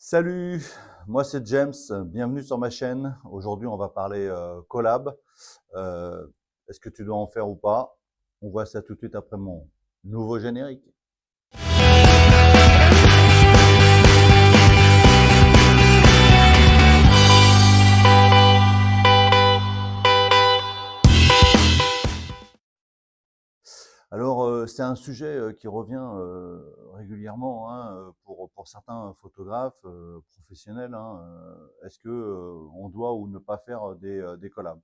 Salut, moi c'est James, bienvenue sur ma chaîne. Aujourd'hui on va parler collab. Euh, Est-ce que tu dois en faire ou pas? On voit ça tout de suite après mon nouveau générique. Alors c'est un sujet qui revient régulièrement hein, pour certains photographes professionnels. Hein, est-ce que on doit ou ne pas faire des collabs?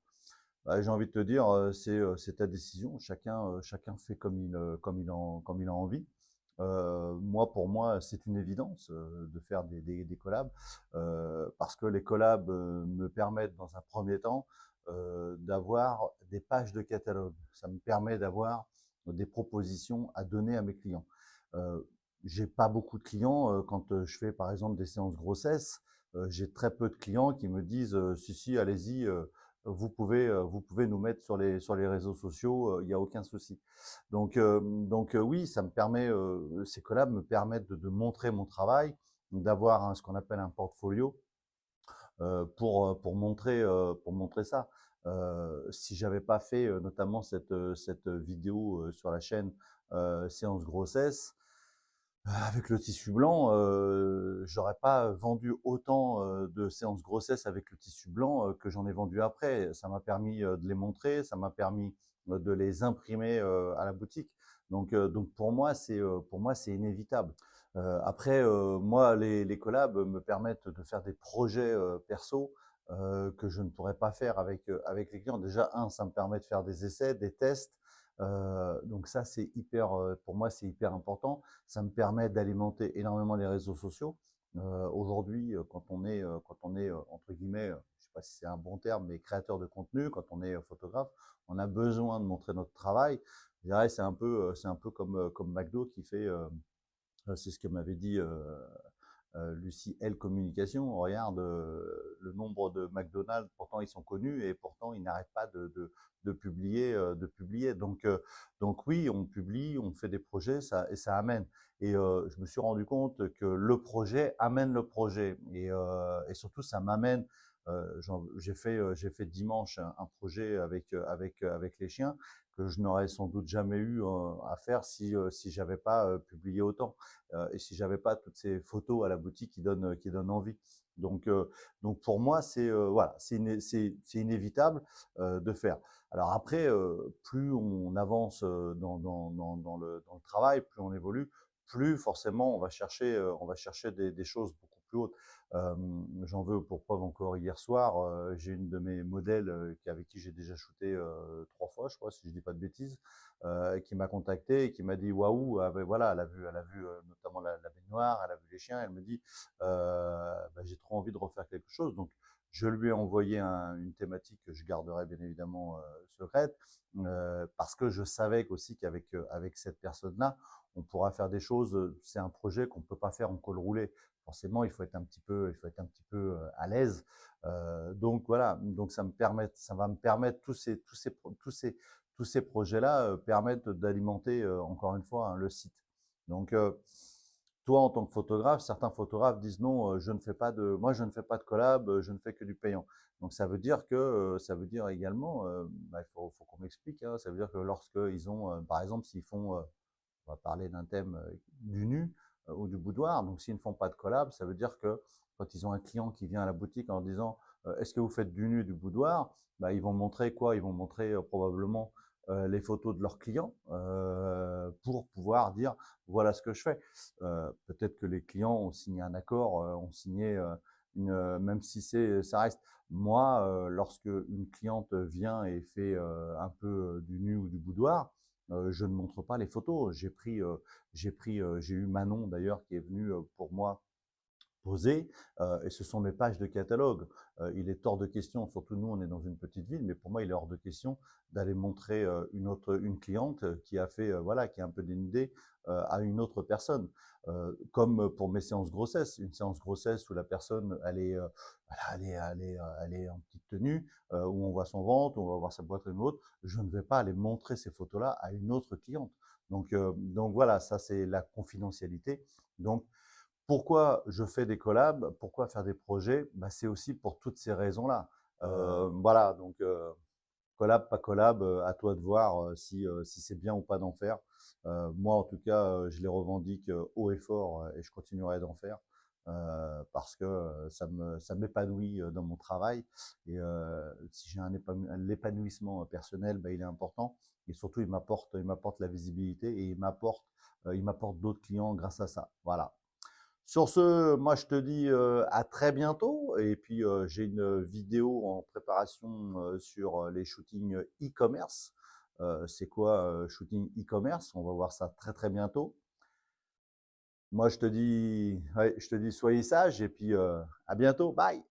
Bah, j'ai envie de te dire, c'est ta décision. Chacun fait comme il a envie. Moi, pour moi, c'est une évidence de faire des collabs parce que les collabs me permettent, dans un premier temps, d'avoir des pages de catalogue. Ça me permet d'avoir des propositions à donner à mes clients. Euh, j'ai pas beaucoup de clients quand je fais, par exemple, des séances grossesse. J'ai très peu de clients qui me disent si, allez-y. Vous pouvez nous mettre sur les réseaux sociaux, il n'y a aucun souci. Oui, ça me permet, ces collabs me permettent de montrer mon travail, d'avoir ce qu'on appelle un portfolio pour montrer ça. Si j'avais pas fait notamment cette vidéo sur la chaîne séance grossesse, avec le tissu blanc, j'aurais pas vendu autant de séances grossesse avec le tissu blanc que j'en ai vendu après. Ça m'a permis de les montrer, ça m'a permis de les imprimer à la boutique. Donc pour moi c'est inévitable. Après, moi les collabs me permettent de faire des projets perso que je ne pourrais pas faire avec les clients. Déjà ça me permet de faire des essais, des tests. Donc ça c'est hyper, pour moi c'est hyper important. Ça me permet d'alimenter énormément les réseaux sociaux. Aujourd'hui, quand on est entre guillemets, je sais pas si c'est un bon terme, mais créateur de contenu, quand on est photographe, on a besoin de montrer notre travail. Je dirais c'est un peu comme McDo qui fait, c'est ce que m'avait dit Lucie L Communication. On regarde le nombre de McDonald's, pourtant ils sont connus et pourtant ils n'arrêtent pas de publier, de publier. Donc oui, on publie, on fait des projets, et ça amène. Et je me suis rendu compte que le projet amène le projet et surtout ça m'amène. J'ai fait dimanche un projet avec les chiens que je n'aurais sans doute jamais eu à faire si j'avais pas publié autant et si j'avais pas toutes ces photos à la boutique qui donnent envie. Donc, euh, donc pour moi, voilà, c'est inévitable de faire. Alors après, plus on avance dans le travail, plus on évolue, plus forcément on va chercher des choses beaucoup plus hautes. Euh, J'en veux pour preuve encore hier soir, j'ai une de mes modèles avec qui j'ai déjà shooté 3 fois, je crois, si je dis pas de bêtises, qui m'a contacté et qui m'a dit waouh, ah ben voilà, elle a vu notamment la baignoire, elle a vu les chiens, elle me dit j'ai trop envie de refaire quelque chose. Donc je lui ai envoyé une thématique que je garderai bien évidemment secrète parce que je savais aussi qu'avec avec cette personne-là, on pourra faire des choses. C'est un projet qu'on peut pas faire en col roulé. Forcément, il faut être un petit peu à l'aise. Donc voilà, donc ça va me permettre tous ces projets-là permettent d'alimenter, encore une fois, hein, le site. Donc, toi, en tant que photographe, certains photographes disent non, moi, je ne fais pas de collab, je ne fais que du payant. Donc, ça veut dire également, il faut qu'on m'explique, hein, ça veut dire que lorsqu'ils ont, par exemple, s'ils font, on va parler d'un thème du nu ou du boudoir. Donc, s'ils ne font pas de collab, ça veut dire que quand ils ont un client qui vient à la boutique en disant est-ce que vous faites du nu et du boudoir, ils vont montrer quoi? Ils vont montrer probablement les photos de leurs clients pour pouvoir dire voilà ce que je fais. Peut-être que les clients ont signé un accord, ont signé même si ça reste. Moi, lorsque une cliente vient et fait un peu du nu ou du boudoir, je ne montre pas les photos. J'ai eu Manon d'ailleurs qui est venue pour moi poser, et ce sont mes pages de catalogue. Il est hors de question, surtout nous, on est dans une petite ville, mais pour moi, il est hors de question d'aller montrer une cliente qui a fait, voilà, qui est un peu dénudée à une autre personne. Comme pour mes séances grossesse, une séance grossesse où la personne, elle est en petite tenue, où on voit son ventre, où on va voir sa poitrine ou autre, je ne vais pas aller montrer ces photos-là à une autre cliente. Donc voilà, ça c'est la confidentialité. Donc Pourquoi je fais des collabs? Pourquoi faire des projets? Bah, c'est aussi pour toutes ces raisons-là. Voilà, donc collab, pas collab, à toi de voir si c'est bien ou pas d'en faire. Moi, en tout cas, je les revendique haut et fort et je continuerai d'en faire parce que ça m'épanouit dans mon travail. Et si j'ai l'épanouissement personnel, bah, il est important. Et surtout, il m'apporte la visibilité et il m'apporte d'autres clients grâce à ça. Voilà. Sur ce, moi je te dis à très bientôt. Et puis j'ai une vidéo en préparation sur les shootings e-commerce. C'est quoi shooting e-commerce? On va voir ça très très bientôt. Moi je te dis, ouais, je te dis soyez sages et puis à bientôt. Bye!